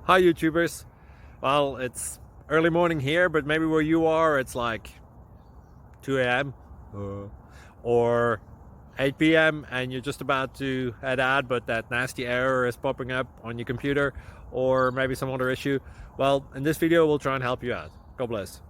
Hi YouTubers. Well, it's early morning here, but maybe where you are it's like 2 a.m. or 8 p.m. and you're just about to head out, but that nasty error is popping up on your computer, or maybe some other issue. Well, in this video we'll try and help you out. God bless.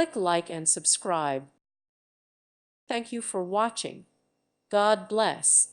Click like and subscribe. Thank you for watching. God bless.